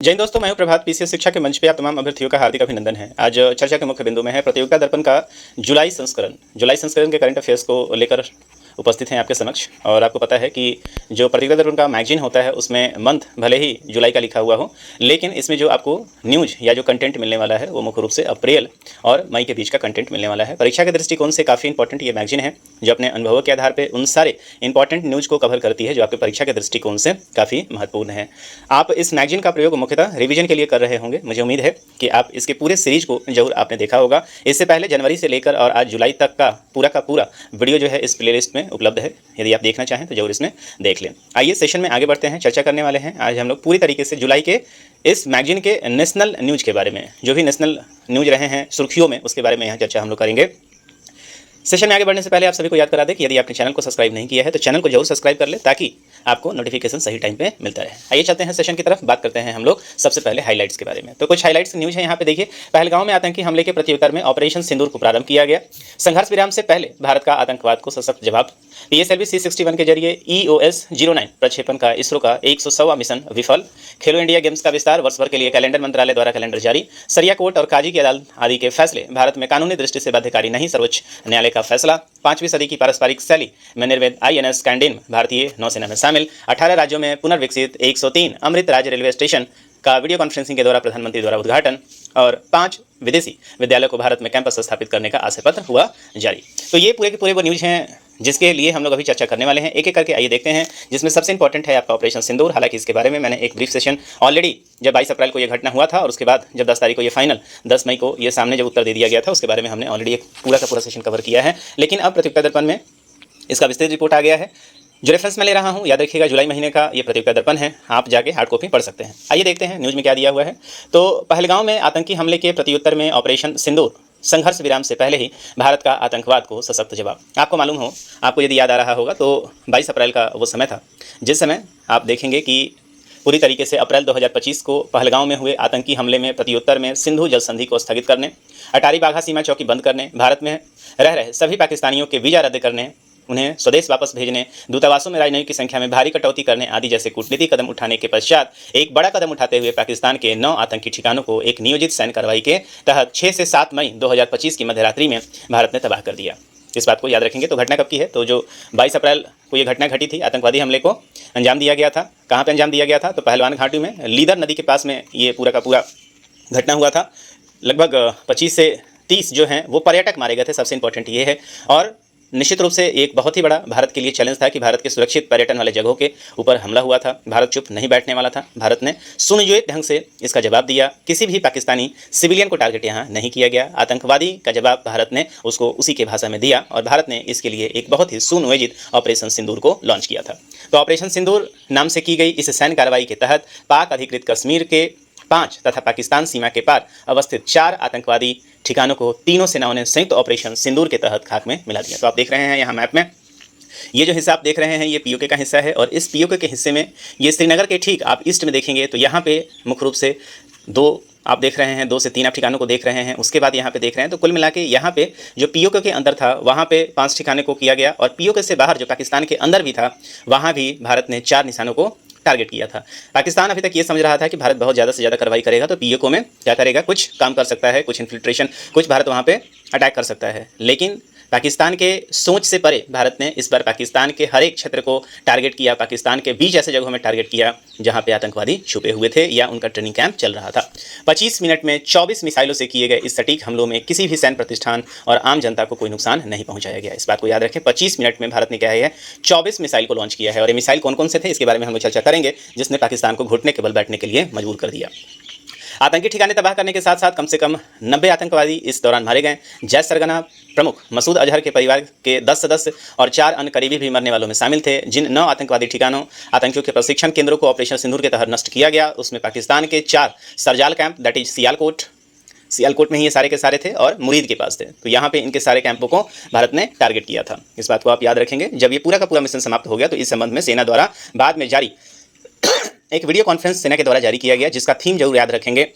जय हिंद दोस्तों, मैं हूं प्रभात। पीसीएस शिक्षा के मंच पे आप तमाम अभ्यर्थियों का हार्दिक अभिनंदन है। आज चर्चा के मुख्य बिंदु में है प्रतियोगिता दर्पण का जुलाई संस्करण के करंट अफेयर्स को लेकर उपस्थित हैं आपके समक्ष। और आपको पता है कि जो प्रतियोगिता दर्पण का मैगजीन होता है उसमें मंथ भले ही जुलाई का लिखा हुआ हो, लेकिन इसमें जो आपको न्यूज़ या जो कंटेंट मिलने वाला है वो मुख्य रूप से अप्रैल और मई के बीच का कंटेंट मिलने वाला है। परीक्षा के दृष्टिकोण से काफ़ी इंपॉर्टेंट ये मैगजीन है, जो अपने अनुभवों के आधार पर उन सारे इंपॉर्टेंट न्यूज़ को कवर करती है जो आपके परीक्षा के दृष्टिकोण से काफ़ी महत्वपूर्ण है। आप इस मैगजीन का प्रयोग मुख्यतः रिवीजन के लिए कर रहे होंगे। मुझे उम्मीद है कि आप इसके पूरे सीरीज को जरूर आपने देखा होगा। इससे पहले जनवरी से लेकर और आज जुलाई तक का पूरा वीडियो जो है इस प्लेलिस्ट में उपलब्ध है। यदि आप देखना चाहें तो जरूर इसमें देख लें। आइए सेशन में आगे बढ़ते हैं। चर्चा करने वाले हैं आज हम लोग पूरी तरीके से जुलाई के इस मैगजीन के नेशनल न्यूज़ के बारे में। जो भी नेशनल न्यूज़ रहे हैं सुर्खियों में, उसके बारे में यहाँ चर्चा हम लोग करेंगे। सेशन में आगे बढ़ने से पहले आप सभी को याद करा दें कि यदि आपने चैनल को सब्सक्राइब नहीं किया है तो चैनल को जरूर सब्सक्राइब कर ले, ताकि आपको नोटिफिकेशन सही टाइम पे मिलता रहे। आइए चलते हैं सेशन की तरफ। बात करते हैं हम लोग सबसे पहले हाइलाइट्स के बारे में। तो कुछ हाइलाइट्स न्यूज़ है यहाँ पे देखिए। पहलगांव में आतंकी हमले के प्रत्युत्तर में ऑपरेशन सिंदूर को प्रारंभ किया गया। संघर्ष विराम से पहले भारत का आतंकवाद को सशक्त जवाब। PSLV C-61 के जरिए EOS-09 प्रक्षेपण का इसरो का 100वां मिशन विफल। खेलो इंडिया गेम्स का विस्तार, वर्ष भर के लिए कैलेंडर मंत्रालय द्वारा कैलेंडर जारी। सरिया कोर्ट और काजी की अदालत आदि के फैसले भारत में कानूनी दृष्टि से बाध्यकारी नहीं, सर्वोच्च न्यायालय का फैसला। 5वीं सदी की पारस्परिक शैली में निर्मित INS कैंडिन भारतीय नौसेना में शामिल। 18 राज्यों में पुनर्विकसित 103 अमृत राज्य रेलवे स्टेशन का वीडियो कॉन्फ्रेंसिंग के द्वारा प्रधानमंत्री द्वारा उद्घाटन। और 5 विदेशी विद्यालयों को भारत में कैंपस स्थापित करने का आशय पत्र हुआ जारी। तो ये पूरे के पूरे वो न्यूज़ हैं जिसके लिए हम लोग अभी चर्चा करने वाले हैं। एक एक करके आइए देखते हैं, जिसमें सबसे इंपॉर्टेंट है आपका ऑपरेशन सिंदूर। हालांकि इसके बारे में मैंने एक ब्रीफ सेशन ऑलरेडी जब 22 अप्रैल को ये घटना हुआ था और उसके बाद जब 10 तारीख को ये फाइनल 10 मई को ये सामने जब उत्तर दे दिया गया था, उसके बारे में हमने ऑलरेडी एक पूरा का पूरा सेशन कवर किया है। लेकिन अब प्रतियोगिता दर्पण में इसका विस्तृत रिपोर्ट आ गया है। जो रेफरेंस मैं ले रहा हूं, याद रखिएगा, जुलाई महीने का ये प्रतियोगिता दर्पण है। आप जाके हार्ड कॉपी पढ़ सकते हैं। आइए देखते हैं न्यूज़ में क्या दिया हुआ है। तो पहलगांव में आतंकी हमले के प्रत्युत्तर में ऑपरेशन सिंदूर, संघर्ष विराम से पहले ही भारत का आतंकवाद को सशक्त जवाब। आपको मालूम हो, आपको यदि याद आ रहा होगा तो 22 अप्रैल का वो समय था जिस समय आप देखेंगे कि पूरी तरीके से अप्रैल 2025 को पहलगांव में हुए आतंकी हमले में प्रत्युत्तर में सिंधु जल संधि को स्थगित करने, अटारी बाघा सीमा चौकी बंद करने, भारत में रह रहे सभी पाकिस्तानियों के वीज़ा रद्द करने, उन्हें स्वदेश वापस भेजने, दूतावासों में राजनयिक की संख्या में भारी कटौती करने आदि जैसे कूटनीतिक कदम उठाने के पश्चात एक बड़ा कदम उठाते हुए पाकिस्तान के 9 आतंकी ठिकानों को एक नियोजित सैन्य कार्रवाई के तहत 6 से 7 मई 2025 की मध्यरात्रि में भारत ने तबाह कर दिया। इस बात को याद रखेंगे। तो घटना कब की है? तो जो 22 अप्रैल को ये घटना घटी थी, आतंकवादी हमले को अंजाम दिया गया था। कहाँ पर अंजाम दिया गया था? तो पहलवान घाटी में लीदर नदी के पास में ये पूरा का पूरा घटना हुआ था। लगभग 25 से 30 जो हैं वो पर्यटक मारे गए थे। सबसे इंपॉर्टेंट ये है। और निश्चित रूप से एक बहुत ही बड़ा भारत के लिए चैलेंज था कि भारत के सुरक्षित पर्यटन वाले जगहों के ऊपर हमला हुआ था। भारत चुप नहीं बैठने वाला था। भारत ने सुनियोजित ढंग से इसका जवाब दिया। किसी भी पाकिस्तानी सिविलियन को टारगेट यहाँ नहीं किया गया। आतंकवादी का जवाब भारत ने उसको उसी के भाषा में दिया और भारत ने इसके लिए एक बहुत ही सुनियोजित ऑपरेशन सिंदूर को लॉन्च किया था। तो ऑपरेशन सिंदूर नाम से की गई इस सैन्य कार्रवाई के तहत पाक अधिकृत कश्मीर के 5 तथा पाकिस्तान सीमा के पार अवस्थित 4 आतंकवादी ठिकानों को तीनों सेनाओं ने संयुक्त ऑपरेशन सिंदूर के तहत खाक में मिला दिया। तो आप देख रहे हैं यहाँ मैप में, ये जो हिस्सा आप देख रहे हैं ये POK का हिस्सा है। और इस POK के हिस्से में ये श्रीनगर के ठीक आप ईस्ट में देखेंगे तो यहाँ पे मुख्य रूप से 2 आप देख रहे हैं, 2 से 3 आप ठिकानों को देख रहे हैं। उसके बाद यहाँ पे देख रहे हैं तो कुल मिला के यहाँ पे जो POK के अंदर था वहाँ पे 5 ठिकाने को किया गया। और POK से बाहर जो पाकिस्तान के अंदर भी था वहाँ भी भारत ने 4 निशानों को टारगेट किया था। पाकिस्तान अभी तक ये समझ रहा था कि भारत बहुत ज़्यादा से ज़्यादा कार्रवाई करेगा तो POK में क्या करेगा, कुछ काम कर सकता है, कुछ इन्फिल्ट्रेशन, कुछ भारत वहाँ पे अटैक कर सकता है। लेकिन पाकिस्तान के सोच से परे भारत ने इस बार पाकिस्तान के हर एक क्षेत्र को टारगेट किया। पाकिस्तान के 20 ऐसे जगहों में टारगेट किया जहां पे आतंकवादी छुपे हुए थे या उनका ट्रेनिंग कैंप चल रहा था। 25 मिनट में 24 मिसाइलों से किए गए इस सटीक हमलों में किसी भी सैन्य प्रतिष्ठान और आम जनता को कोई नुकसान नहीं पहुंचाया गया। इस बात को याद रखें। 25 मिनट में भारत ने क्या है 24 मिसाइल को लॉन्च किया है। और ये मिसाइल कौन कौन से थे इसके बारे में हम लोग चर्चा करेंगे, जिसने पाकिस्तान को घुटने के बल बैठने के लिए मजबूर कर दिया। आतंकी ठिकाने तबाह करने के साथ साथ कम से कम 90 आतंकवादी इस दौरान मारे गए। जैश सरगना प्रमुख मसूद अजहर के परिवार के 10 सदस्य और 4 अन्य करीबी भी मरने वालों में शामिल थे। जिन 9 आतंकवादी ठिकानों आतंकियों के प्रशिक्षण केंद्रों को ऑपरेशन सिंदूर के तहत नष्ट किया गया, उसमें पाकिस्तान के 4 सरजाल कैंप दैट इज सियालकोट में ही ये सारे के सारे थे और मुरीद के पास थे। तो यहाँ पे इनके सारे कैंपों को भारत ने टारगेट किया था। इस बात को आप याद रखेंगे। जब ये पूरा का पूरा मिशन समाप्त हो गया तो इस संबंध में सेना द्वारा बाद में जारी एक वीडियो कॉन्फ्रेंस सेना के द्वारा जारी किया गया, जिसका थीम जरूर याद रखेंगे।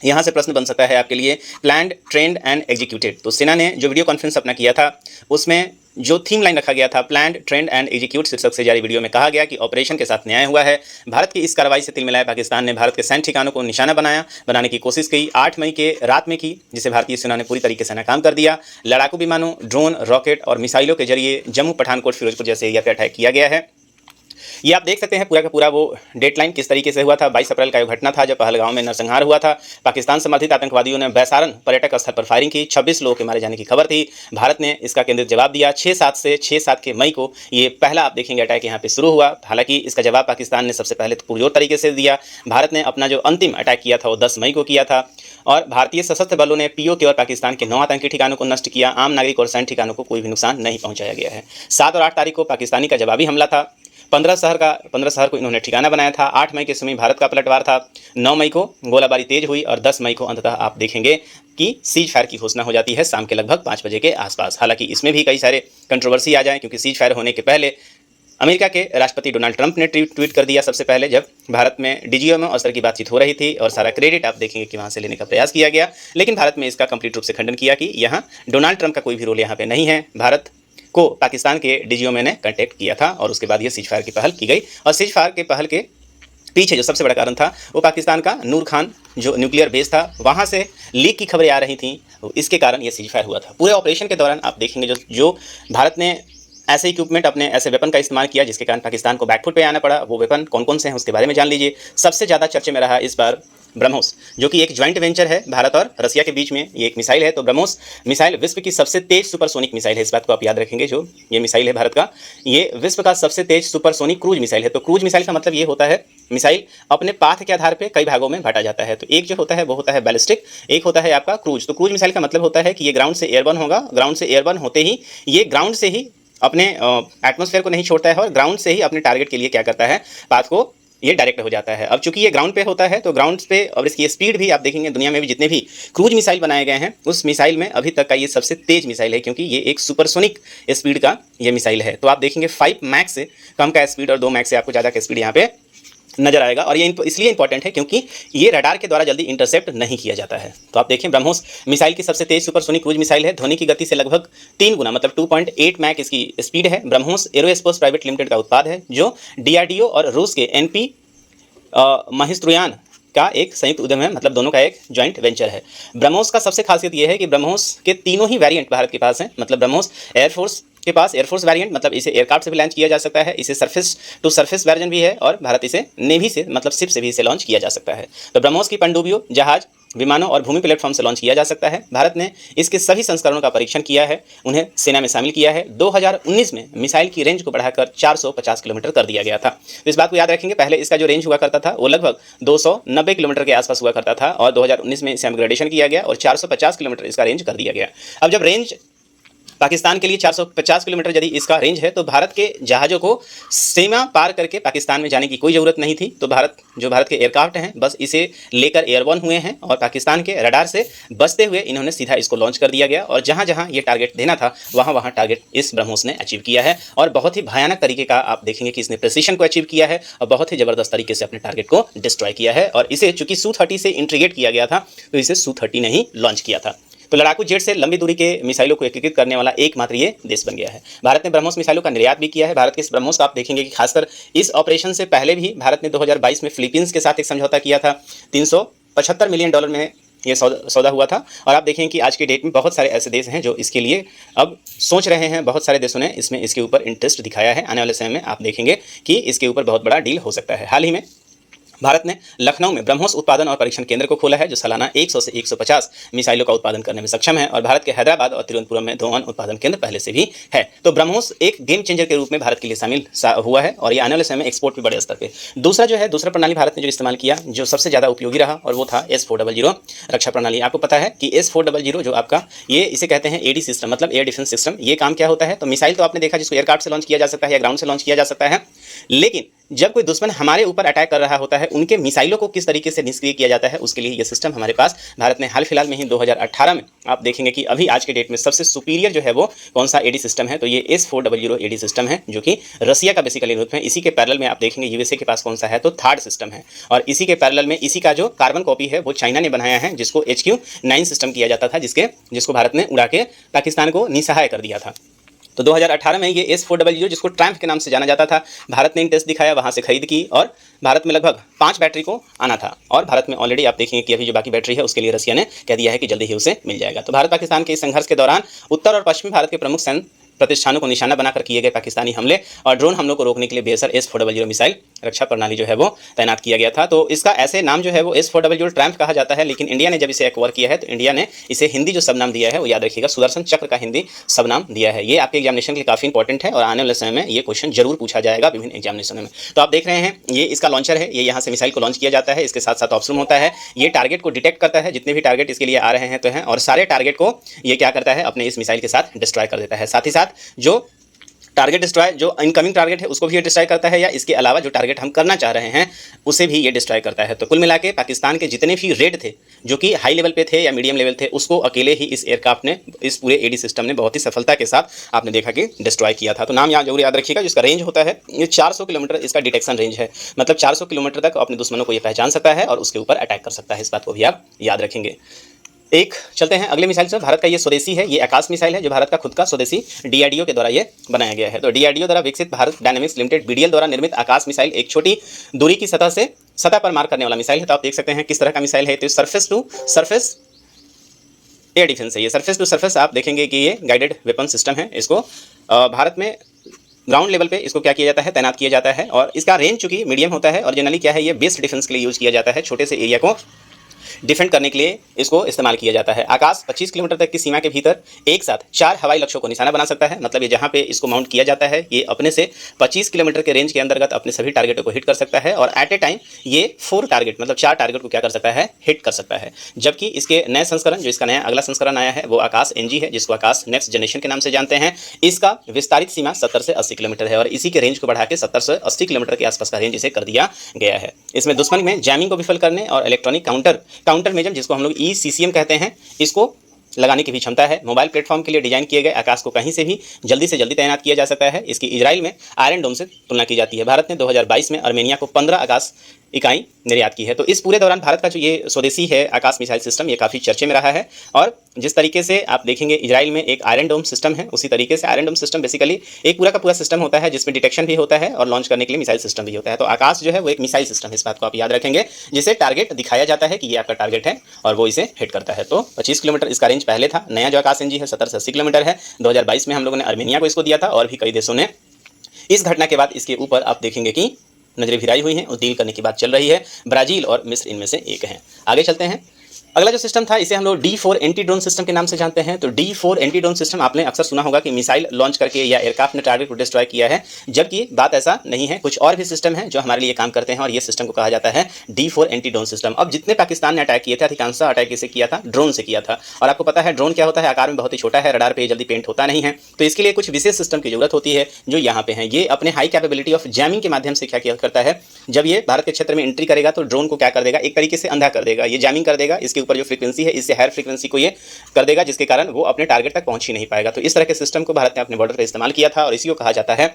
यहाँ से प्रश्न बन सकता है आपके लिए, प्लान्ड, ट्रेंड एंड एग्जीक्यूटेड। तो सेना ने जो वीडियो कॉन्फ्रेंस अपना किया था उसमें जो थीम लाइन रखा गया था, प्लान्ड, ट्रेंड एंड एग्जीक्यूट शीर्षक से जारी वीडियो में कहा गया कि ऑपरेशन के साथ न्याय हुआ है। भारत की इस कार्रवाई से तिलमिलाए पाकिस्तान ने भारत के सैन्य ठिकानों को निशाना बनाने की कोशिश की। 8 मई के रात में की, जिसे भारतीय सेना ने पूरी तरीके से नाकाम कर दिया। लड़ाकू विमानों, ड्रोन, रॉकेट और मिसाइलों के जरिए जम्मू, पठानकोट, फिरोजपुर जैसे एरिया पर अटैक किया गया है। ये आप देख सकते हैं पूरा का पूरा वो डेडलाइन किस तरीके से हुआ था। 22 अप्रैल का ये घटना था जब पहलगांव में नरसंहार हुआ था। पाकिस्तान समर्थित आतंकवादियों ने बैसारन पर्यटक स्थल पर फायरिंग की। 26 लोगों के मारे जाने की खबर थी। भारत ने इसका केंद्रित जवाब दिया। 6-7 के मई को ये पहला आप देखेंगे अटैक यहाँ पे शुरू हुआ। हालांकि इसका जवाब पाकिस्तान ने सबसे पहले तो पुरजोर तरीके से दिया। भारत ने अपना जो अंतिम अटैक किया था वो 10 मई को किया था और भारतीय सशस्त्र बलों ने पीओके और पाकिस्तान के 9 आतंकी ठिकानों को नष्ट किया। आम नागरिक और सैन्य ठिकानों को कोई भी नुकसान नहीं पहुंचाया गया है। 7 और 8 तारीख को पाकिस्तानी का जवाबी हमला था। 15 शहर को इन्होंने ठिकाना बनाया था। 8 मई के समय भारत का पलटवार था। 9 मई को गोलाबारी तेज हुई और 10 मई को अंततः आप देखेंगे कि सीज फायर की घोषणा हो जाती है शाम के लगभग 5 बजे के आसपास। हालांकि इसमें भी कई सारे कंट्रोवर्सी आ जाए, क्योंकि सीज फायर होने के पहले अमेरिका के राष्ट्रपति डोनाल्ड ट्रंप ने ट्वीट कर दिया सबसे पहले, जब भारत में डीजीएमओ स्तर की बातचीत हो रही थी और सारा क्रेडिट आप देखेंगे कि वहाँ से लेने का प्रयास किया गया। लेकिन भारत में इसका कंप्लीट रूप से खंडन किया कि यहाँ डोनाल्ड ट्रंप का कोई भी रोल यहाँ पे नहीं है। भारत को पाकिस्तान के डीजीएमओ ने कांटेक्ट किया था और उसके बाद ये सीज फायर की पहल की गई। और सीज फायर के पहल के पीछे जो सबसे बड़ा कारण था वो पाकिस्तान का नूर खान जो न्यूक्लियर बेस था, वहाँ से लीक की खबरें आ रही थी। इसके कारण ये सीज फायर हुआ था। पूरे ऑपरेशन के दौरान आप देखेंगे जो भारत ने ऐसे इक्विपमेंट, अपने ऐसे वेपन का इस्तेमाल किया जिसके कारण पाकिस्तान को बैकफुट पे आना पड़ा। वो वेपन कौन कौन से हैं उसके बारे में जान लीजिए। सबसे ज़्यादा चर्चे में रहा इस बार ब्रह्मोस, जो कि एक ज्वाइंट वेंचर है भारत और रसिया के बीच में। ये एक मिसाइल है। तो ब्रह्मोस मिसाइल विश्व की सबसे तेज सुपरसोनिक मिसाइल है। इस बात को आप याद रखेंगे। जो ये मिसाइल है भारत का, ये विश्व का सबसे तेज सुपरसोनिक क्रूज मिसाइल है। तो क्रूज मिसाइल का मतलब ये होता है मिसाइल अपने पाथ के आधार पर कई भागों में बांटा जाता है। तो एक जो होता है वो होता है बैलिस्टिक, एक होता है आपका क्रूज। तो क्रूज मिसाइल का मतलब होता है कि ये ग्राउंड से एयरबर्न होगा। ग्राउंड से एयरबर्न होते ही ये ग्राउंड से ही अपने एटमॉस्फेयर को नहीं छोड़ता है और ग्राउंड से ही अपने टारगेट के लिए क्या करता है, पाथ को ये डायरेक्ट हो जाता है। अब चूंकि ये ग्राउंड पे होता है तो ग्राउंड पे, और इसकी स्पीड भी आप देखेंगे दुनिया में भी जितने भी क्रूज मिसाइल बनाए गए हैं उस मिसाइल में अभी तक का ये सबसे तेज मिसाइल है, क्योंकि ये एक सुपरसोनिक स्पीड का ये मिसाइल है। तो आप देखेंगे 5 मैक्स से कम का स्पीड और 2 मैक्स से आपको ज़्यादा का स्पीड यहाँ पे नजर आएगा। और ये इसलिए इंपॉर्टेंट है क्योंकि ये रडार के द्वारा जल्दी इंटरसेप्ट नहीं किया जाता है। तो आप देखें ब्रह्मोस मिसाइल की सबसे तेज सुपरसोनिक क्रूज मिसाइल है। ध्वनि की गति से लगभग 3 गुना, मतलब 2.8 मैक इसकी स्पीड है। ब्रह्मोस एरोस्पेस प्राइवेट लिमिटेड का उत्पाद है, जो डीआरडीओ और रूस के एनपी महिस्त्रुयान का एक संयुक्त उद्यम है, मतलब दोनों का एक जॉइंट वेंचर है। ब्रह्मोस का सबसे खासियत यह है कि ब्रह्मोस के तीनों ही वेरिएंट भारत के पास हैं। मतलब ब्रह्मोस एयरफोर्स के पास एयरफोर्स वेरिएंट, मतलब इसे एयरक्राफ्ट से भी लॉन्च किया जा सकता है। इसे सरफेस टू सरफेस वर्जन भी है और भारत इसे नेवी से, मतलब शिप से भी इसे लॉन्च किया जा सकता है। तो ब्रह्मोस की पनडुब्बियों, जहाज, विमानों और भूमि प्लेटफॉर्म से लॉन्च किया जा सकता है। भारत ने इसके सभी संस्करणों का परीक्षण किया है, उन्हें सेना में शामिल किया है। 2019 में मिसाइल की रेंज को बढ़ाकर 450 किलोमीटर कर दिया गया था। तो इस बात को याद रखेंगे, पहले इसका जो रेंज हुआ करता था वो लगभग 290 किलोमीटर के आसपास हुआ करता था और 2019 में इसे अपग्रेडेशन किया गया और 450 किलोमीटर इसका रेंज कर दिया गया। अब जब रेंज पाकिस्तान के लिए 450 किलोमीटर यदि इसका रेंज है तो भारत के जहाज़ों को सीमा पार करके पाकिस्तान में जाने की कोई ज़रूरत नहीं थी। तो भारत के एयरक्राफ्ट हैं बस इसे लेकर एयरबॉर्न हुए हैं और पाकिस्तान के रडार से बचते हुए इन्होंने सीधा इसको लॉन्च कर दिया गया और जहाँ जहाँ ये टारगेट देना था वहाँ टारगेट इस ब्रह्मोस ने अचीव किया है। और बहुत ही भयानक तरीके का आप देखेंगे कि इसने प्रेसिशन को अचीव किया है और बहुत ही ज़बरदस्त तरीके से अपने टारगेट को डिस्ट्रॉय किया है। और इसे चूंकि Su-30 से इंटीग्रेट किया गया था तो इसे Su-30 ने ही लॉन्च किया था। तो लड़ाकू जेट से लंबी दूरी के मिसाइलों को एकीकृत करने वाला एकमात्र ये देश बन गया है। भारत ने ब्रह्मोस मिसाइलों का निर्यात भी किया है। भारत के इस ब्रह्मोस का आप देखेंगे कि खासकर इस ऑपरेशन से पहले भी भारत ने 2022 में फिलीपींस के साथ एक समझौता किया था। $375 मिलियन में ये सौदा हुआ था। और आप देखें कि आज के डेट में बहुत सारे ऐसे देश हैं जो इसके लिए अब सोच रहे हैं। बहुत सारे देशों ने इसके ऊपर इंटरेस्ट दिखाया है। आने वाले समय में आप देखेंगे कि इसके ऊपर बहुत बड़ा डील हो सकता है। हाल ही में भारत ने लखनऊ में ब्रह्मोस उत्पादन और परीक्षण केंद्र को खोला है, जो सालाना 100 से 150 मिसाइलों का उत्पादन करने में सक्षम है। और भारत के हैदराबाद और तिरुवनंतपुरम में ड्रोन उत्पादन केंद्र पहले से भी है। तो ब्रह्मोस एक गेम चेंजर के रूप में भारत के लिए शामिल हुआ है और ये आने वाले समय में एक्सपोर्ट भी बड़े स्तर पे। दूसरा प्रणाली भारत ने जो इस्तेमाल किया, जो सबसे ज़्यादा उपयोगी रहा, और वो था S-400 रक्षा प्रणाली। आपको पता है कि S-400 जो आपका इसे कहते हैं AD सिस्टम, मतलब एयर डिफेंस सिस्टम। ये काम क्या होता है, तो मिसाइल तो आपने देखा जिसको एयरक्राफ्ट से लॉन्च किया जा सकता है या ग्राउंड से लॉन्च किया जा सकता है, लेकिन जब कोई दुश्मन हमारे ऊपर अटैक कर रहा होता है उनके मिसाइलों को किस तरीके से निष्क्रिय किया जाता है, उसके लिए ये सिस्टम हमारे पास भारत ने हाल फिलहाल में ही 2018 में आप देखेंगे कि अभी आज के डेट में सबसे सुपीरियर जो है वो कौन सा AD सिस्टम है, तो ये S-400 AD सिस्टम है, जो कि रसिया का बेसिकली रूप है। इसी के पैरेलल में आप देखेंगे यूएसए के पास कौन सा है, तो थर्ड सिस्टम है। और इसी के पैरेलल में इसी का जो कार्बन कॉपी है वो चाइना ने बनाया है, जिसको HQ-9 सिस्टम किया जाता था, जिसको भारत ने उड़ा के पाकिस्तान को निसहाय कर दिया था। तो 2018 में ये S400 जिसको ट्रैम्प के नाम से जाना जाता था, भारत ने इन टेस्ट दिखाया, वहाँ से खरीद की और भारत में लगभग 5 बैटरी को आना था और भारत में ऑलरेडी आप देखेंगे कि अभी जो बाकी बैटरी है उसके लिए रसिया ने कह दिया है कि जल्दी ही उसे मिल जाएगा। तो भारत पाकिस्तान के इस संघर्ष के दौरान उत्तर और पश्चिमी भारत के प्रमुख सैन्य प्रतिष्ठानों को निशाना बनाकर किए गए पाकिस्तानी हमले और ड्रोन हमलों को रोकने के लिए बेसर S400 मिसाइल रक्षा प्रणाली जो है वो तैनात किया गया था। तो इसका ऐसे नाम जो है वो S400 ट्रैम्प कहा जाता है, लेकिन इंडिया ने जब इसे एक्वायर किया है तो इंडिया ने इसे हिंदी जो सबनाम दिया है वो याद रखिएगा सुदर्शन चक्र का हिंदी सबनाम दिया है। ये आपके एग्जामिनेशन के लिए काफ़ी इंपॉर्टेंट है और आने वाले समय में ये क्वेश्चन जरूर पूछा जाएगा विभिन्न एग्जामिनेशन में। तो आप देख रहे हैं ये इसका लॉन्चर है, ये यहाँ से मिसाइल को लॉन्च किया जाता है, इसके साथ साथ ऑप्शन होता है, ये टारगेट को डिटेक्ट करता है, जितने भी टारगेट इसके लिए आ रहे हैं तो हैं, और सारे टारगेट को ये क्या करता है अपने इस मिसाइल के साथ डिस्ट्रॉय कर देता है। साथ ही साथ जो टारगेट डिस्ट्रॉय जो इनकमिंग टारगेट है उसको भी ये डिस्ट्रॉय करता है, या इसके अलावा जो टारगेट हम करना चाह रहे हैं उसे भी ये डिस्ट्रॉय करता है। तो कुल मिला के पाकिस्तान के जितने भी रेड थे जो कि हाई लेवल पे थे या मीडियम लेवल थे, उसको अकेले ही इस एयरक्राफ्ट ने, इस पूरे एडी सिस्टम ने बहुत ही सफलता के साथ आपने देखा कि डिस्ट्रॉय किया था। तो नाम यहाँ जरूर याद रखिएगा। जिसका रेंज होता है ये 400 किलोमीटर इसका डिटेक्शन रेंज है, मतलब 400 किलोमीटर तक अपने दुश्मनों को ये पहचान सकता है और उसके ऊपर अटैक कर सकता है। इस बात को भी आप याद रखेंगे। एक चलते हैं अगले मिसाइल से। भारत का ये स्वदेशी है, ये आकाश मिसाइल है जो भारत का खुद का स्वदेशी DRDO के द्वारा ये बनाया गया है। तो DRDO द्वारा विकसित भारत डायनामिक्स लिमिटेड BDL द्वारा निर्मित आकाश मिसाइल एक छोटी दूरी की सतह पर मार करने वाला मिसाइल है। तो आप देख सकते हैं किस तरह का मिसाइल है। तो surface to surface air defence है। ये सरफेस टू सरफेस आप देखेंगे कि ये गाइडेड वेपन सिस्टम है। इसको भारत में ग्राउंड लेवल पे इसको क्या किया जाता है, तैनात किया जाता है और इसका रेंज चूंकि मीडियम होता है और जनरली क्या है ये बेस्ड डिफेंस के लिए यूज किया जाता है, छोटे से एरिया को डिफेंड करने के लिए इसको इस्तेमाल किया जाता है। आकाश 25 किलोमीटर तक की सीमा के भीतर एक साथ 4 हवाई लक्ष्यों को निशाना बना सकता है। मतलब ये जहां पे इसको माउंट किया जाता है ये अपने से 25 किलोमीटर के रेंज के अंतर्गत अपने सभी टारगेटों को हिट कर सकता है और एट ए टाइम ये 4 टारगेट मतलब 4 टारगेट को क्या कर सकता है, हिट कर सकता है। जबकि इसके नए संस्करण जो इसका नया अगला संस्करण आया है वो आकाश NG है, जिसको आकाश नेक्स्ट जनरेशन के नाम से जानते हैं। इसका विस्तारित सीमा 70 से 80 किलोमीटर है और इसी के रेंज को बढ़ा के 70 से 80 किलोमीटर के आसपास का रेंज इसे कर दिया गया है। इसमें दुश्मन में जैमिंग को विफल करने और इलेक्ट्रॉनिक काउंटर मेजर जिसको हम लोग ECCM कहते हैं इसको लगाने की भी क्षमता है। मोबाइल प्लेटफॉर्म के लिए डिजाइन किए गए आकाश को कहीं से भी जल्दी से जल्दी तैनात किया जा सकता है। इसकी इजराइल में आयरन डोम से तुलना की जाती है। भारत ने 2022 में आर्मेनिया को 15 आकाश इकाई निर्यात की है। तो इस पूरे दौरान भारत का जो ये स्वदेशी है आकाश मिसाइल सिस्टम ये काफ़ी चर्चे में रहा है और जिस तरीके से आप देखेंगे इजराइल में एक आयरन डोम सिस्टम है, उसी तरीके से आयरन डोम सिस्टम बेसिकली एक पूरा का पूरा सिस्टम होता है जिसमें डिटेक्शन भी होता है और लॉन्च करने के लिए मिसाइल सिस्टम भी होता है। तो आकाश जो है वो एक मिसाइल सिस्टम है, इस बात को आप याद रखेंगे, जिसे टारगेट दिखाया जाता है कि ये आपका टारगेट है और वो इसे हिट करता है। तो 25 किलोमीटर इसका रेंज पहले था। नया जो आकाश NG है 70 से 80 किलोमीटर है। 2022 में हम लोगों ने आर्मेनिया को इसको दिया था और भी कई देशों ने। इस घटना के बाद इसके ऊपर आप देखेंगे कि नजरें भिराई हुई हैं और डील करने की बात चल रही है। ब्राजील और मिस्र इनमें से एक हैं। आगे चलते हैं। अगला जो सिस्टम था इसे हम लोग D4 एंटी ड्रोन सिस्टम के नाम से जानते हैं। तो D4 एंटी ड्रोन सिस्टम आपने अक्सर सुना होगा कि मिसाइल लॉन्च करके या एयरक्राफ्ट ने टारगेट को डिस्ट्रॉय किया है, जबकि बात ऐसा नहीं है। कुछ और भी सिस्टम है जो हमारे लिए काम करते हैं और ये सिस्टम को कहा जाता है D4 एंटी ड्रोन सिस्टम। अब जितने पाकिस्तान ने अटैक किए थे अधिकांश अटैक इसे किया था ड्रोन से किया था और आपको पता है ड्रोन क्या होता है, आकार में बहुत ही छोटा है, रडार पे जल्दी पेंट होता नहीं है। तो इसके लिए कुछ विशेष सिस्टम की जरूरत होती है जो यहाँ पे है। ये अपने हाई कैपेबिलिटी ऑफ जैमिंग के माध्यम से क्या किया करता है, जब ये भारत के क्षेत्र में एंट्री करेगा तो ड्रोन को क्या कर देगा, एक तरीके से अंधा कर देगा। ये जैमिंग कर देगा, इसके ऊपर जो फ्रीक्वेंसी है इससे हायर फ्रीक्वेंसी को ये कर देगा, जिसके कारण वो अपने टारगेट तक पहुंच ही नहीं पाएगा। तो इस तरह के सिस्टम को भारत ने अपने बॉर्डर पर इस्तेमाल किया था और इसी को कहा जाता है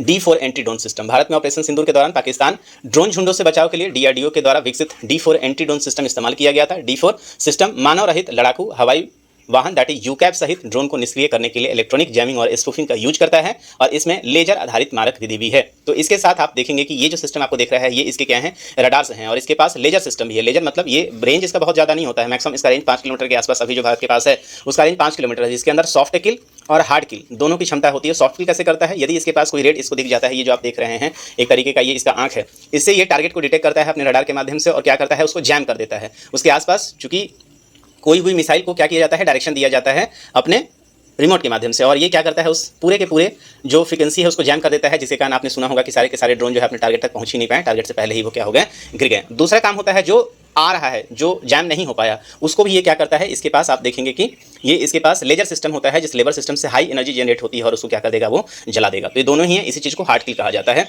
D4 anti drone system. Bharat में ऑपरेशन सिंदूर के दौरान पाकिस्तान ड्रोन झुंडों से बचाव के लिए DRDO के द्वारा विकसित D4 एंटी ड्रोन सिस्टम इस्तेमाल किया गया था। D4 सिस्टम मानव रहित लड़ाकू हवाई वाहन दैट इज UCAV सहित ड्रोन को निष्क्रिय करने के लिए इलेक्ट्रॉनिक जैमिंग और स्पूफिंग का यूज करता है और इसमें लेजर आधारित मारक विधि भी है। तो इसके साथ आप देखेंगे कि ये जो सिस्टम आपको देख रहा है ये इसके क्या है, रडार्स हैं और इसके पास लेजर सिस्टम भी है। लेजर मतलब ये रेंज इसका बहुत ज़्यादा नहीं होता है, मैक्सिमम इसका रेंज 5 किलोमीटर के आसपास अभी जो भारत के पास है उसका रेंज 5 किलोमीटर है, जिसके अंदर सॉफ्ट किल और हार्ड किल दोनों की क्षमता होती है। सॉफ्ट किल कैसे करता है, यदि इसके पास कोई रेड इसको दिख जाता है, ये जो आप देख रहे हैं एक तरीके का ये इसका आंख है, इससे ये टारगेट को डिटेक्ट करता है अपने रडार के माध्यम से और क्या करता है उसको जैम कर देता है। उसके आसपास चूंकि कोई हुई मिसाइल को क्या किया जाता है, डायरेक्शन दिया जाता है अपने रिमोट के माध्यम से और ये क्या करता है उस पूरे के पूरे जो फ्रीक्वेंसी है उसको जैम कर देता है, जिसके कारण आपने सुना होगा कि सारे के सारे ड्रोन जो है अपने टारगेट तक पहुंच ही नहीं पाए, टारगेट से पहले ही वो क्या हो गए, गिर गए। दूसरा काम होता है जो आ रहा है, जो जैम नहीं हो पाया, उसको भी ये क्या करता है, इसके पास आप देखेंगे कि ये इसके पास लेजर सिस्टम होता है, जिस लेबर सिस्टम से हाई एनर्जी जनरेट होती है और उसको क्या कर देगा, वो जला देगा। तो ये दोनों ही है, इसी चीज़ को हार्ड किल कहा जाता है।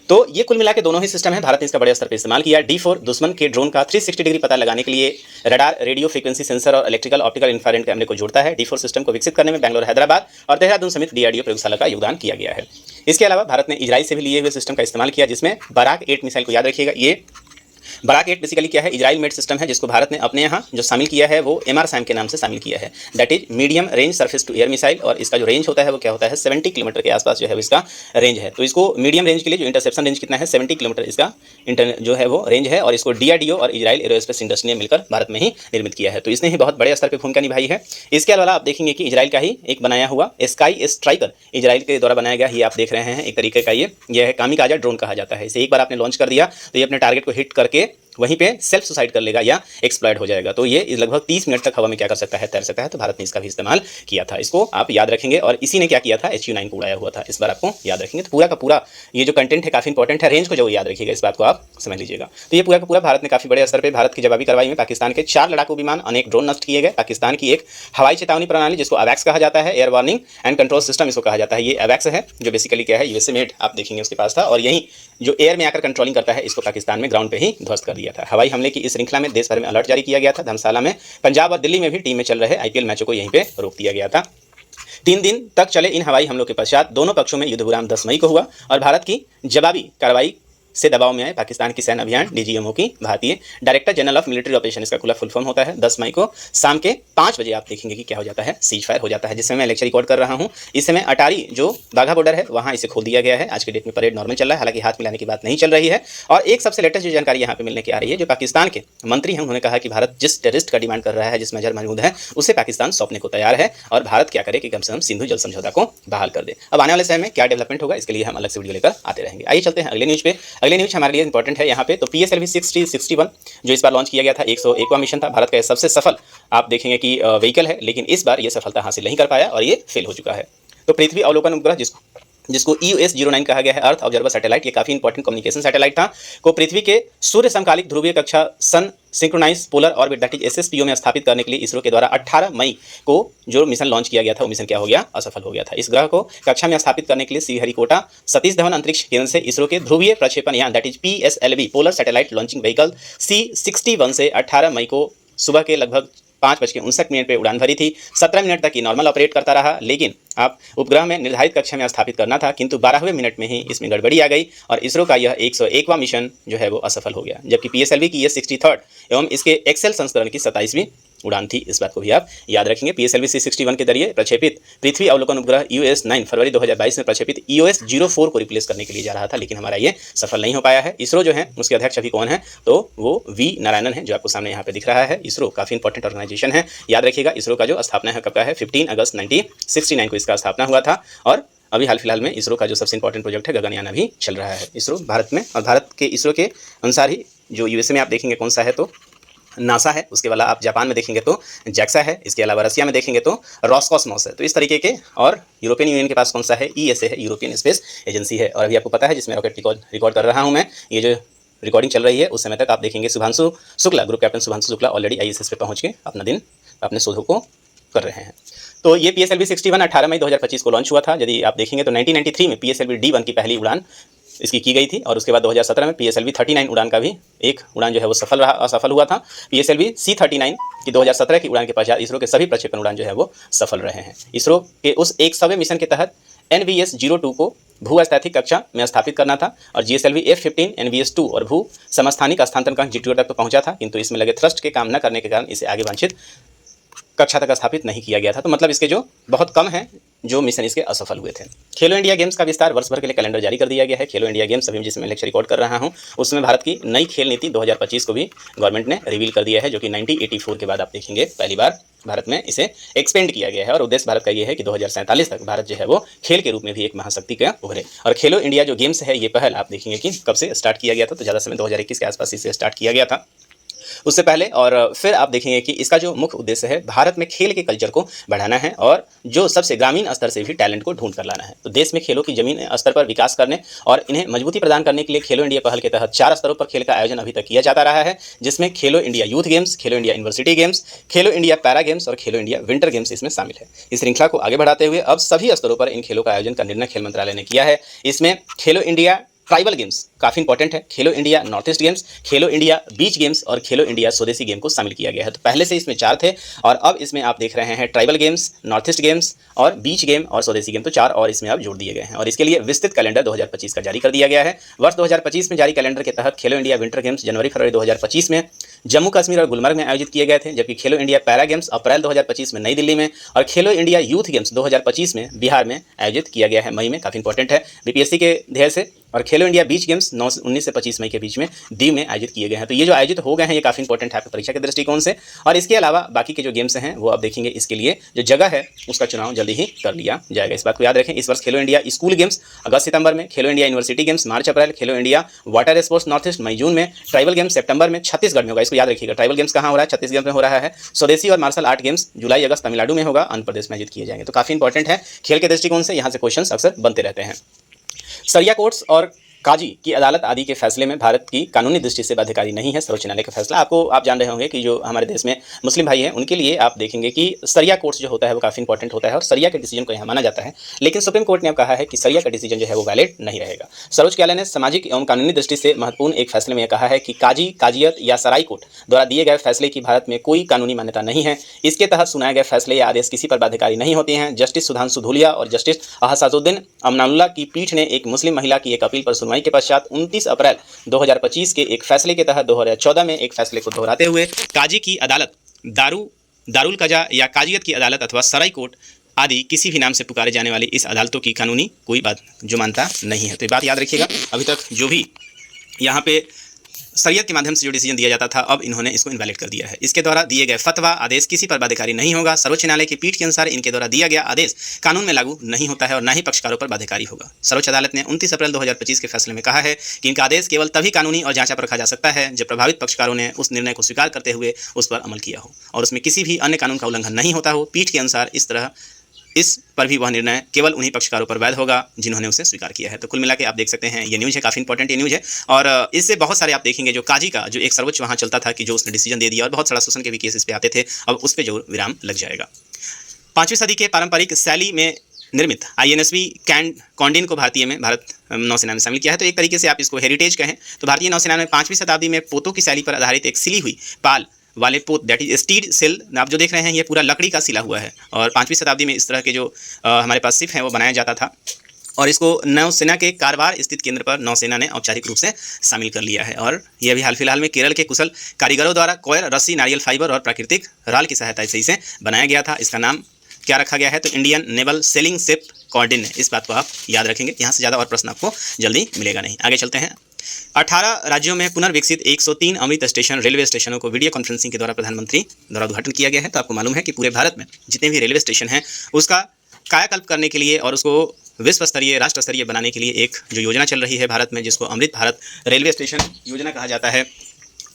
तो ये कुल मिला के दोनों ही सिस्टम है, भारत ने इसका बड़े स्तर पर इस्तेमाल किया। D4 दुश्मन के ड्रोन का 360 डिग्री पता लगाने के लिए रडार, रेडियो फ्रीक्वेंसी सेंसर और इलेक्ट्रिकल ऑप्टिकल इंफ्रारेड कैमरे को जोड़ता है। D4 सिस्टम को विकसित करने में बेंगलोर, हैदराबाद और देहरादून समेत DRDO प्रयोगशाला का योगदान किया गया है। इसके अलावा भारत ने इजराइल से भी लिए हुए सिस्टम का इस्तेमाल किया, जिसमें बराक 8 मिसाइल को याद रखिएगा, ये बराक 8 बेसिकली क्या है, इजराइल मेड सिस्टम है जिसको भारत ने अपने यहाँ जो शामिल किया है वो MRSAM के नाम से शामिल किया है, that is medium range surface to air missile. और इसका जो रेंज होता है वो क्या होता है, 70 किलोमीटर के आसपास जो है इसका रेंज है। तो इसको मीडियम रेंज के लिए जो इंटरसेप्शन रेंज कितना है, 70 किलोमीटर इसका जो है वो रेंज है। और इसको DRDO और इजराइल एरोस्पेस इंडस्ट्री ने मिलकर भारत में ही निर्मित किया है। तो इसने ही बहुत बड़े स्तर पर भूमिका निभाई है। इसके अलावा आप देखेंगे कि इजराइल का ही एक बनाया हुआ स्काई स्ट्राइकर इजराइल के द्वारा बनाया गया, ये आप देख रहे हैं एक तरीके का ये है कामिकाज़ा ड्रोन कहा जाता है। इसे एक बार आपने लॉन्च कर दिया तो ये अपने टारगेट को हिट करके वहीं पे सेल्फ सुसाइड कर लेगा या एक्सप्लॉइट हो जाएगा। तो ये लगभग 30 मिनट तक हवा में क्या कर सकता है, तैर सकता है। तो भारत ने इसका भी इस्तेमाल किया था, इसको आप याद रखेंगे। और इसी ने क्या किया था, HU-9 को उड़ाया हुआ था, इस बार आपको याद रखेंगे। तो पूरा का पूरा ये जो कंटेंट है काफी इंपॉर्टेंट है, रेंज को जो याद रखिएगा, इस बात को आप समझ लीजिएगा। तो ये पूरा का पूरा भारत ने काफी बड़े स्तर पर भारत की जवाबी कार्रवाई में पाकिस्तान के 4 लड़ाकू विमान, अनेक ड्रोन नष्ट किए गए। पाकिस्तान की एक हवाई चेतावनी प्रणाली जिसको AWACS कहा जाता है, air warning and control system इसको कहा जाता है, ये AWACS है जो बेसिकली क्या है USA मेड, आप देखेंगे उसके पास था। और यही जो एयर में आकर कंट्रोलिंग करता है इसको पाकिस्तान में ग्राउंड पे ही ध्वस्त कर दिया था। हवाई हमले की इस श्रृंखला में देश भर में अलर्ट जारी किया गया था। धर्मशाला में, पंजाब और दिल्ली में भी टीम में चल रहे IPL मैचों को यहीं पे रोक दिया गया था। 3 दिन तक चले इन हवाई हमलों के पश्चात दोनों पक्षों में युद्ध विराम 10 मई को हुआ और भारत की जवाबी कार्रवाई से दबाव में आए पाकिस्तान की सैन्य अभियान DGMO की भारतीय director general of military operation, इसका खुला फुल फॉर्म होता है। 10 मई को शाम के 5 बजे आप देखेंगे कि क्या हो जाता है, सीज फायर हो जाता है। जिस समय मैं लेक्चर रिकॉर्ड कर रहा हूँ इस समय अटारी जो बाघा बॉर्डर है वहाँ इसे खोल दिया गया है। आज के डेट में परेड नॉर्मल चल रहा है, हालांकि हाथ मिलाने की बात नहीं चल रही है। और एक सबसे लेटेस्ट जो जानकारी यहाँ पे मिलने की आ रही है, जो पाकिस्तान के मंत्री हैं उन्होंने कहा कि भारत जिस टेररिस्ट का डिमांड कर रहा है, जिस मजहर मौजूद है, उसे पाकिस्तान सौंपने को तैयार है। और भारत क्या करे कि कम से कम सिंधु जल समझौता को बहाल कर दे। अब आने वाले समय में क्या डेवलपमेंट होगा इसके लिए हम अलग से वीडियो लेकर आते रहेंगे। आइए चलते हैं अगले न्यूज पे। अगले न्यूज हमारे लिए इंपॉर्टेंट है यहाँ पे। तो PSLV 6061 जो इस बार लॉन्च किया गया था, 101वां मिशन था, भारत का सबसे सफल आप देखेंगे कि व्हीकल है, लेकिन इस बार ये सफलता हासिल नहीं कर पाया और ये फेल हो चुका है। तो पृथ्वी अवलोकन उपग्रह जिसको EOS-09 कहा गया है, अर्थ ऑब्जर्वर सैटेलाइट, ये काफी इंपॉर्टेंट कम्युनिकेशन सैटेलाइट था, को पृथ्वी के सूर्य समकालिक ध्रुवीय कक्षा sun synchronise polar orbit that is SSPO में स्थापित करने के लिए इसरो के द्वारा 18 मई को जो मिशन लॉन्च किया गया था वो मिशन क्या हो गया, असफल हो गया था। इस ग्रह को कक्षा में स्थापित करने के लिए श्रीहरिकोटा सतीश धवन अंतरिक्ष केंद्र से इसरो के ध्रुवीय प्रक्षेपण यान that is PSLV polar satellite launching vehicle C61 से 18 मई को सुबह के लगभग 5:59 पे उड़ान भरी थी। 17 मिनट तक ये नॉर्मल ऑपरेट करता रहा, लेकिन आप उपग्रह में निर्धारित कक्षा में स्थापित करना था, किंतु 12वें मिनट में ही इसमें गड़बड़ी आ गई और इसरो का यह 101वां मिशन जो है वो असफल हो गया। जबकि PSLV की यह 63rd एवं इसके एक्सेल संस्करण की 27वीं उड़ान थी। इस बात को भी आप याद रखेंगे। PSLV C61 के जरिए प्रक्षेपित पृथ्वी अवलोकन उपग्रह EOS-9 फरवरी 2022 में प्रक्षेपित EOS-04 को रिप्लेस करने के लिए जा रहा था, लेकिन हमारा ये सफल नहीं हो पाया है। इसरो जो है उसके अध्यक्ष अभी कौन है, तो वो V नारायणन है, जो आपको सामने यहाँ पे दिख रहा है। इसरो काफी इंपॉर्टेंट ऑर्गेनाइजेशन है, याद रखिएगा। इसरो का जो स्थापना है कब का है, 15 अगस्त 1969 को इसका स्थापना हुआ था। और अभी हाल फिलहाल में इसरो का जो सबसे इंपॉर्टेंट प्रोजेक्ट है गगनयान अभी चल रहा है इसरो भारत में। और भारत के इसरो के अनुसार ही जो USA में आप देखेंगे कौन सा है, तो नासा है। उसके अलावा आप जापान में देखेंगे तो JAXA है। इसके अलावा रसिया में देखेंगे तो रॉसकॉस्मोस है। तो इस तरीके के, और यूरोपियन यूनियन के पास कौन सा है, ESA है, यूरोपियन स्पेस एजेंसी है। और अभी आपको पता है जिसमें रॉकेट रिकॉर्ड कर रहा हूँ मैं, ये जो रिकॉर्डिंग चल रही है उस समय तक आप देखेंगे Shubhanshu Shukla, group captain Shubhanshu Shukla already ISS पे पहुँच के अपना दिन अपने शोधों को कर रहे हैं। तो ये PSLV 61 18 मई 2025 को लॉन्च हुआ था। यदि आप देखेंगे तो 1993 में PSLV D1 की पहली उड़ान इसकी की गई थी और उसके बाद 2017 में PSLV 39 उड़ान का भी एक उड़ान जो है वो असफल हुआ था। PSLV C39 की 2017 की उड़ान के पश्चात इसरो के सभी प्रक्षेपण उड़ान जो है वो सफल रहे हैं। इसरो के उस 100वें मिशन के तहत NVS-02 को भू-स्थैतिक कक्षा में स्थापित करना था और GSLV F-15 NVS-2 और भू समस्थानिक स्थानांतरण GTO तक तो पहुंचा था, किंतु इसमें लगे थ्रस्ट के काम न करने के कारण इसे आगे वांछित कक्षा तक स्थापित नहीं किया गया था। तो मतलब इसके जो बहुत कम हैं जो मिशन इसके असफल हुए थे। खेलो इंडिया गेम्स का विस्तार, वर्ष भर के लिए कैलेंडर जारी कर दिया गया है। खेलो इंडिया गेम्स अभी जिसमें लेक्चर रिकॉर्ड कर रहा हूं उसमें भारत की नई खेल नीति 2025 को भी गवर्नमेंट ने रिवील कर दिया है, जो कि 1984 के बाद आप देखेंगे पहली बार भारत में इसे एक्सपेंड किया गया है। और उद्देश्य भारत का ये है कि 2047 तक भारत जो है वो खेल के रूप में भी एक महाशक्ति का उभरे। और खेलो इंडिया जो गेम्स है ये पहल आप देखेंगे कि कब से स्टार्ट किया गया था, तो ज़्यादा समय 2021 के आसपास इसे स्टार्ट किया गया था उससे पहले। और फिर आप देखेंगे कि इसका जो मुख्य उद्देश्य है भारत में खेल के कल्चर को बढ़ाना है और जो सबसे ग्रामीण स्तर से भी टैलेंट को ढूंढ कर लाना है। तो देश में खेलों की जमीन स्तर पर विकास करने और इन्हें मजबूती प्रदान करने के लिए खेलो इंडिया पहल के तहत 4 स्तरों पर खेल का आयोजन अभी तक किया जाता रहा है, जिसमें खेलो इंडिया यूथ गेम्स, खेलो इंडिया यूनिवर्सिटी गेम्स, खेलो इंडिया पैरा गेम्स और खेलो इंडिया विंटर गेम्स इसमें शामिल है। इस श्रृंखला को आगे बढ़ाते हुए अब सभी स्तरों पर इन खेलों का आयोजन का निर्णय खेल मंत्रालय ने किया है। इसमें खेलो इंडिया ट्राइबल गेम्स काफ़ी इंपॉर्टेंट है। खेलो इंडिया नॉर्थ ईस्ट गेम्स, खेलो इंडिया बीच गेम्स और खेलो इंडिया स्वदेशी गेम को शामिल किया गया है। तो पहले से इसमें 4 थे और अब इसमें आप देख रहे हैं tribal games, north east games और बीच गेम और स्वदेशी गेम, तो 4 और इसमें अब जोड़ दिए गए हैं। और इसके लिए विस्तृत कैलेंडर 2025 का जारी कर दिया गया है। वर्ष 2025 में जारी कैलेंडर के तहत खेलो इंडिया विंटर गेम्स जनवरी-फरवरी 2025 में जम्मू कश्मीर और गुलमर्ग में आयोजित किए गए थे, जबकि खेलो इंडिया पैरा गेम्स अप्रैल 2025 में नई दिल्ली में और खेलो इंडिया यूथ गेम्स 2025 में बिहार में आयोजित किया गया है मई में। काफ़ी इंपॉर्टेंट है बीपीएससी के ध्येय से। और खेलो इंडिया बीच गेम्स 19 से 25 मई के बीच में दीव में आयोजित किए गए हैं। तो ये जो आयोजित हो गए हैं ये काफ़ी इंपॉर्टेंट है आपकी परीक्षा के दृष्टिकोण से। और इसके अलावा बाकी के जो गेम्स हैं वो अब देखेंगे, इसके लिए जो जगह है उसका चुनाव जल्दी ही कर लिया जाएगा। इस बात को याद रखें। इस वर्ष खेलो इंडिया स्कूल गेम्स अगस्त सितंबर में, खेलो इंडिया यूनिवर्सिटी गेम्स मार्च अप्रैल, Khelo India water sports north east मई जून में, ट्राइबल गेम्स सितंबर में छत्तीसगढ़ में होगा। इसको याद रखिएगा, ट्राइबल गेम्स कहाँ हो रहा है, छत्तीसगढ़ में हो रहा है। स्वदेशी और मार्शल आर्ट गेम्स जुलाई अगस्त तमिलनाडु में होगा, आंध्र प्रदेश में आयोजित किए जाएंगे। तो काफ़ी इंपॉर्टेंट है खेल के दृष्टिकोण से, यहाँ से क्वेश्चन अक्सर बनते रहते हैं। सरिया कोर्ट्स और काजी की अदालत आदि के फैसले में भारत की कानूनी दृष्टि से बाध्यकारी नहीं है सर्वोच्च न्यायालय का फैसला। आप जान रहे होंगे कि जो हमारे देश में मुस्लिम भाई हैं उनके लिए आप देखेंगे कि सरिया कोर्ट्स जो होता है वो काफ़ी इंपॉर्टेंट होता है और सरिया के डिसीजन को यहाँ माना जाता है। लेकिन सुप्रीम कोर्ट ने अब कहा है कि सरिया का डिसीजन जो है वो वैलिड नहीं रहेगा। सर्वोच्च न्यायालय ने सामाजिक एवं कानूनी दृष्टि से महत्वपूर्ण एक फैसले में यह कहा है कि काजी, काजियत या सराई कोर्ट द्वारा दिए गए फैसले की भारत में कोई कानूनी मान्यता नहीं है। इसके तहत सुनाए गए फैसले या आदेश किसी पर बाध्यकारी नहीं होते हैं। जस्टिस सुधांशु धूलिया और जस्टिस अहसानुद्दीन अमनानुल्लाह की पीठ ने एक मुस्लिम महिला की एक अपील पर सुनवाई के पश्चात 29 अप्रैल 2025 के एक फैसले के तहत 2014 में एक फैसले को दोहराते हुए काजी की अदालत, दारुल कजा या काजियत की अदालत अथवा सराई कोर्ट आदि किसी भी नाम से पुकारे जाने वाली इस अदालतों की कानूनी कोई बात जो मानता नहीं है। तो ये बात याद रखिएगा। अभी तक जो भी यहाँ पे शरीयत के माध्यम से जो डिसीजन दिया जाता था अब इन्होंने इसको इनवैलिड कर दिया है। इसके द्वारा दिए गए फतवा आदेश किसी पर बाध्यकारी नहीं होगा। सर्वोच्च न्यायालय की पीठ के अनुसार इनके द्वारा दिया गया आदेश कानून में लागू नहीं होता है और न ही पक्षकारों पर बाध्यकारी होगा। सर्वोच्च अदालत ने 29 अप्रैल 2025 के फैसले में कहा है कि इनका आदेश केवल तभी कानूनी और जांचा पर रखा जा सकता है जब प्रभावित पक्षकारों ने उस निर्णय को स्वीकार करते हुए उस पर अमल किया हो और उसमें किसी भी अन्य कानून का उल्लंघन नहीं होता हो। पीठ के अनुसार इस पर भी वह निर्णय केवल उन्हीं पक्षकारों पर वैध होगा जिन्होंने उसे स्वीकार किया है। तो कुल मिला के आप देख सकते हैं ये न्यूज़ है, काफ़ी इंपॉर्टेंट ये न्यूज़ है। और इससे बहुत सारे आप देखेंगे जो काजी का जो एक सर्वोच्च वहाँ चलता था कि जो उसने डिसीजन दे दिया और बहुत सारा शोषण के भी केसेस पे आते थे, अब उस पर जो विराम लग जाएगा। 5वीं सदी के पारंपरिक शैली में निर्मित INSV कॉन्डिन को भारतीय में भारत नौसेना में शामिल किया है। तो एक तरीके से आप इसको हेरिटेज कहें तो भारतीय नौसेना में 5वीं शताब्दी में पोतों की शैली पर आधारित एक सिली हुई पाल वाले पोत दैट इज स्टील सेल आप जो देख रहे हैं ये पूरा लकड़ी का सिला हुआ है और 5वीं शताब्दी में इस तरह के जो हमारे पास शिप हैं वो बनाया जाता था और इसको नौसेना के कारवार स्थित केंद्र पर नौसेना ने औपचारिक रूप से शामिल कर लिया है। और ये अभी हाल फिलहाल में केरल के कुशल कारीगरों द्वारा कोयर, रस्सी, नारियल फाइबर और प्राकृतिक राल की सहायता से इसे बनाया गया था। इसका नाम क्या रखा गया है तो इंडियन नेवल सेलिंग शिप कॉर्डिन है। इस बात को आप याद रखेंगे, यहाँ से ज़्यादा और प्रश्न आपको जल्दी मिलेगा नहीं। आगे चलते हैं। 18 राज्यों में पुनर्विकसित 103 अमृत स्टेशन रेलवे स्टेशनों को वीडियो कॉन्फ्रेंसिंग के द्वारा प्रधानमंत्री द्वारा उद्घाटन किया गया है। तो आपको मालूम है कि पूरे भारत में जितने भी रेलवे स्टेशन हैं उसका कायाकल्प करने के लिए और उसको विश्व स्तरीय, राष्ट्र स्तरीय बनाने के लिए एक जो योजना चल रही है भारत में, जिसको अमृत भारत रेलवे स्टेशन योजना कहा जाता है,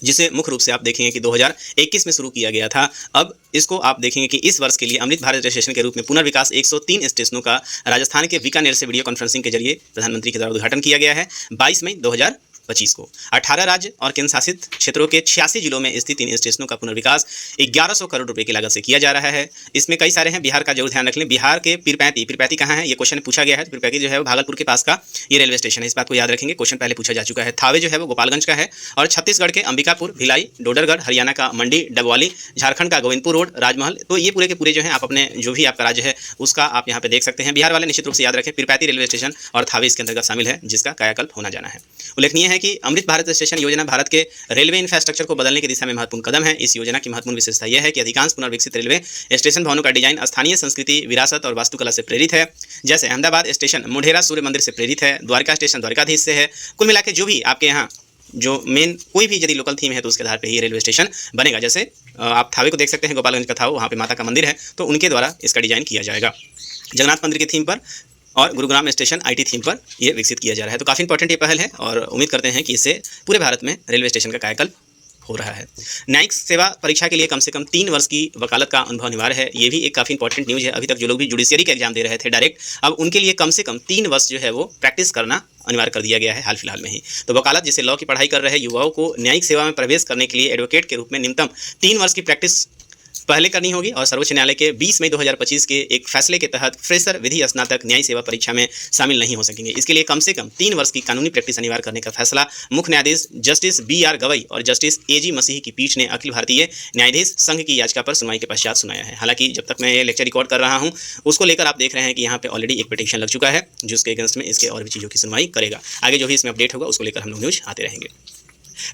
जिसे मुख्य रूप से आप देखेंगे कि 2021 में शुरू किया गया था। अब इसको आप देखेंगे कि इस वर्ष के लिए अमृत भारत स्टेशन के रूप में पुनर्विकास 103 स्टेशनों का राजस्थान के बीकानेर से वीडियो कॉन्फ्रेंसिंग के जरिए प्रधानमंत्री के द्वारा उद्घाटन किया गया है 22 मई 2025 को। 18 राज्य और केंद्र शासित क्षेत्रों के 86 जिलों में स्थित इन स्टेशनों का पुनर्विकास 1100 करोड़ रुपए की लागत से किया जा रहा है। इसमें कई सारे हैं। बिहार का जरूर ध्यान रख लें। बिहार के पीरपैंती कहाँ है, ये क्वेश्चन पूछा गया है। तो पीरपैंती जो है वो भागलपुर के पास का ये रेलवे स्टेशन है। इस बात को याद रखेंगे, क्वेश्चन पहले पूछा जा चुका है। थावे जो है वो गोपालगंज का है और छत्तीसगढ़ के अंबिकापुर, भिलाई, डोडरगढ़, हरियाणा का मंडी, डबवाली, झारखंड का गोविंदपुर रोड, राजमहल। तो ये पूरे के पूरे जो है आप अपने जो भी आपका राज्य है उसका आप यहाँ पे देख सकते हैं। बिहार वाले निश्चित रूप से याद रखें, पीरपैंती रेलवे स्टेशन और थावे इसके अंतर्गत शामिल है, जिसका कायाकल्प होना जाना है। उल्लेखनीय है कि अमृत भारत स्टेशन योजना भारत के रेलवे इंफ्रास्ट्रक्चर को बदलने की दिशा में महत्वपूर्ण कदम है। इस योजना की महत्वपूर्ण विशेषता यह है कि अधिकांश पुनर्विकसित रेलवे स्टेशन भवनों का डिजाइन स्थानीय संस्कृति, विरासत और वास्तुकला से प्रेरित है। जैसे अहमदाबाद स्टेशन मोढेरा सूर्य मंदिर से प्रेरित है, द्वारका स्टेशन द्वारकाधीश से है। कुल मिला के जो भी आपके यहाँ जो मेन कोई भी यदि लोकल थीम है तो उसके आधार पर ही रेलवे स्टेशन बनेगा। जैसे आप थावे को देख सकते हैं, गोपालगंज का थाव, वहाँ पे माता का मंदिर है, तो उनके द्वारा इसका डिजाइन किया जाएगा। जगन्नाथ मंदिर की थीम पर और गुरुग्राम स्टेशन IT थीम पर यह विकसित किया जा रहा है। तो काफ़ी इंपॉर्टेंट ये पहल है और उम्मीद करते हैं कि इससे पूरे भारत में रेलवे स्टेशन का कायाकल्प हो रहा है। न्यायिक सेवा परीक्षा के लिए कम से कम 3 वर्ष की वकालत का अनुभव अनिवार्य है। ये भी एक काफ़ी इंपॉर्टेंट न्यूज़ है। अभी तक जो लोग भी जुडिशियरी का एग्जाम दे रहे थे डायरेक्ट, अब उनके लिए कम से कम 3 वर्ष जो है वो प्रैक्टिस करना अनिवार्य कर दिया गया है हाल फिलहाल में ही। तो वकालत जिसे लॉ की पढ़ाई कर रहे युवाओं को न्यायिक सेवा में प्रवेश करने के लिए एडवोकेट के रूप में न्यूनतम 3 वर्ष की प्रैक्टिस पहले करनी होगी और सर्वोच्च न्यायालय के 20 मई 2025 के एक फैसले के तहत फ्रेशर विधि स्नातक न्यायिक सेवा परीक्षा में शामिल नहीं हो सकेंगे। इसके लिए कम से कम 3 वर्ष की कानूनी प्रैक्टिस अनिवार्य करने का फैसला मुख्य न्यायाधीश जस्टिस BR गवई और जस्टिस AG मसीही की पीठ ने अखिल भारतीय न्यायाधीश संघ की याचिका पर सुनवाई के पश्चात सुनाया है। हालांकि जब तक मैं ये लेक्चर रिकॉर्ड कर रहा हूं उसको लेकर आप देख रहे हैं कि यहाँ पे ऑलरेडी एक पिटीशन लग चुका है जिसके अगेंस्ट में इसके और भी चीज़ों की सुनवाई करेगा। आगे जो भी इसमें अपडेट होगा उसको लेकर हम लोग न्यूज आते रहेंगे।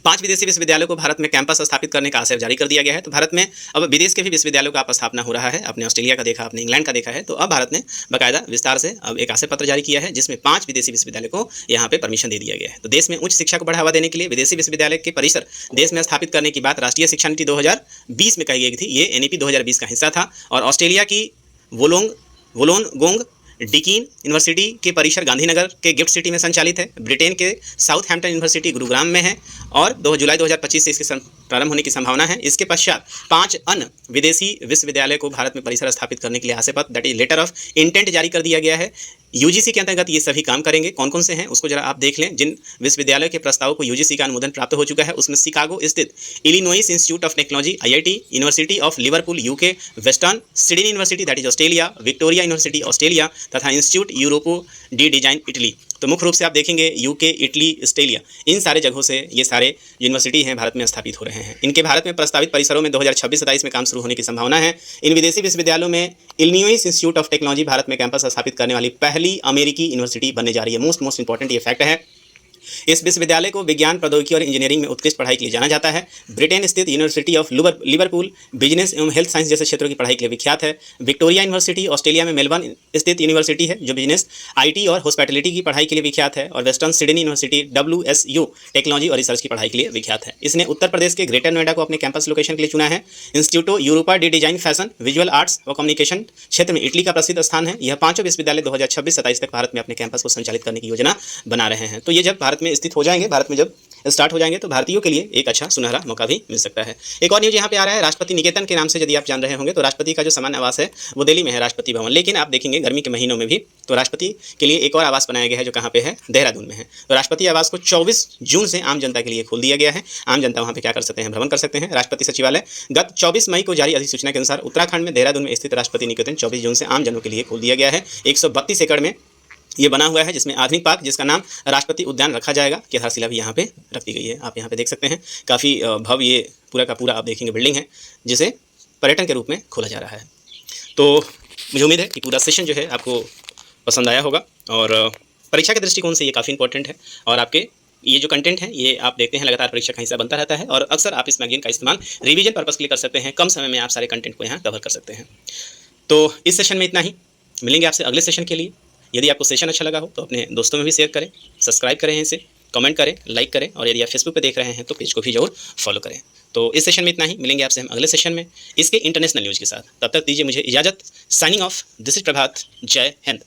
5 विदेशी विश्वविद्यालयों को भारत में कैंपस स्थापित करने का आदेश जारी कर दिया गया है। तो भारत में अब विदेश के भी विश्वविद्यालयों का स्थापना हो रहा है। आपने ऑस्ट्रेलिया का देखा, आपने इंग्लैंड का देखा है, तो अब भारत ने बाकायदा विस्तार से अब एक आशय पत्र जारी किया है जिसमें 5 विदेशी विश्वविद्यालय को यहाँ पे परमिशन दे दिया गया है। तो देश में उच्च शिक्षा को बढ़ावा देने के लिए विदेशी विश्वविद्यालय के परिसर देश में स्थापित करने की बात राष्ट्रीय शिक्षा नीति 2020 में कही गई थी। ये NEP 2020 का हिस्सा था और ऑस्ट्रेलिया की वोलोंगोंग डिकीन यूनिवर्सिटी के परिसर गांधीनगर के गिफ्ट सिटी में संचालित है। ब्रिटेन के साउथहैम्पटन यूनिवर्सिटी गुरुग्राम में है और 2 जुलाई 2025 से इसके प्रारंभ होने की संभावना है। इसके पश्चात 5 अन्य विदेशी विश्वविद्यालय को भारत में परिसर स्थापित करने के लिए आशय पत्र that is letter of intent जारी कर दिया गया है। UGC के अंतर्गत ये सभी काम करेंगे। कौन कौन से हैं उसको जरा आप देख लें। जिन विश्वविद्यालयों के प्रस्तावों को UGC का अनुमोदन प्राप्त हो चुका है उसमें शिकागो स्थित Illinois institute of technology IIT, university of Liverpool UK, western Sydney university that is Australia, Victoria university Australia तथा इंस्टीट्यूट यूरोपो डी डिजाइन इटली। तो मुख्य रूप से आप देखेंगे UK, इटली, ऑस्ट्रेलिया, इन सारे जगहों से ये सारे यूनिवर्सिटी हैं भारत में स्थापित हो रहे हैं। इनके भारत में प्रस्तावित परिसरों में 2026-27 में काम शुरू होने की संभावना है। इन विदेशी विश्वविद्यालयों में Illinois institute of technology Bharat में कैंपस स्थापित करने वाली पहली अमेरिकी यूनिवर्सिटी बनने जा रही है। मोस्ट इंपॉर्टेंट ये फैक्ट है। इस विश्वविद्यालय को विज्ञान, प्रौद्योगिकी और इंजीनियरिंग में उत्कृष्ट पढ़ाई के लिए जाना जाता है। ब्रिटेन स्थित यूनिवर्सिटी ऑफ लिवरपूल बिजनेस एवं हेल्थ साइंस जैसे क्षेत्रों की पढ़ाई के लिए विख्यात है। विक्टोरिया यूनिवर्सिटी ऑस्ट्रेलिया में मेलबर्न स्थित यूनिवर्सिटी है जो बिजनेस, IT और हॉस्पिटैलिटी की पढ़ाई के लिए विख्यात है। और western Sydney university WSU technology और रिसर्च की पढ़ाई के लिए विख्यात है। इसने उत्तर प्रदेश के ग्रेटर नोएडा को अपने कैंपस लोकेशन के लिए चुना है। Istituto Europeo di design, fashion, visual arts और कम्युनिकेशन क्षेत्र में इटली का प्रसिद्ध स्थान है। यह 5 विश्वविद्यालय 2026-27 तक भारत में अपने कैंपस को संचालित करने की योजना बना रहे हैं। तो ये जब भारत में स्थित हो जाएंगे, भारत में जब स्टार्ट हो जाएंगे तो भारतीयों के लिए एक अच्छा सुनहरा मौका भी मिल सकता है। एक और न्यूज़ यहाँ पे आ रहा है राष्ट्रपति निकेतन के नाम से, यदि आप जान रहे होंगे तो राष्ट्रपति का जो सामान्य आवास है वो दिल्ली में है, राष्ट्रपति भवन। लेकिन आप देखेंगे गर्मी के महीनों में भी तो राष्ट्रपति के लिए एक और आवास बनाया गया है जो कहाँ पे है, देहरादून में है। तो राष्ट्रपति आवास को 24 जून से आम जनता के लिए खोल दिया गया है। आम जनता वहाँ पे क्या कर सकते हैं, भ्रमण कर सकते हैं। राष्ट्रपति सचिवालय गत 24 मई को जारी अधिसूचना के अनुसार उत्तराखंड में देहरादून में स्थित राष्ट्रपति निकेतन 24 जून से आम जनों के लिए खोल दिया गया है। 132 एकड़ में ये बना हुआ है जिसमें आधुनिक पार्क जिसका नाम राष्ट्रपति उद्यान रखा जाएगा की आधारशिला भी यहाँ पे रख दी गई है। आप यहाँ पे देख सकते हैं काफ़ी भव्य ये पूरा का पूरा आप देखेंगे बिल्डिंग है जिसे पर्यटन के रूप में खोला जा रहा है। तो मुझे उम्मीद है कि पूरा सेशन जो है आपको पसंद आया होगा और परीक्षा के दृष्टिकोण से ये काफ़ी इंपॉर्टेंट है। और आपके ये जो कंटेंट है ये आप देखते हैं लगातार परीक्षा का हिस्सा बनता रहता है और अक्सर आप इस मैगजीन का इस्तेमाल रिवीजन पर्पज़ के लिए कर सकते हैं। कम समय में आप सारे कंटेंट को यहाँ कवर कर सकते हैं। तो इस सेशन में इतना ही, मिलेंगे आपसे अगले सेशन के लिए। यदि आपको सेशन अच्छा लगा हो तो अपने दोस्तों में भी शेयर करें, सब्सक्राइब करें इसे, कमेंट करें, लाइक करें और यदि आप फेसबुक पे देख रहे हैं तो पेज को भी जरूर फॉलो करें। तो इस सेशन में इतना ही, मिलेंगे आपसे हम अगले सेशन में इसके इंटरनेशनल न्यूज़ के साथ। तब तक दीजिए मुझे इजाज़त। साइनिंग ऑफ, दिस इज प्रभात। जय हिंद।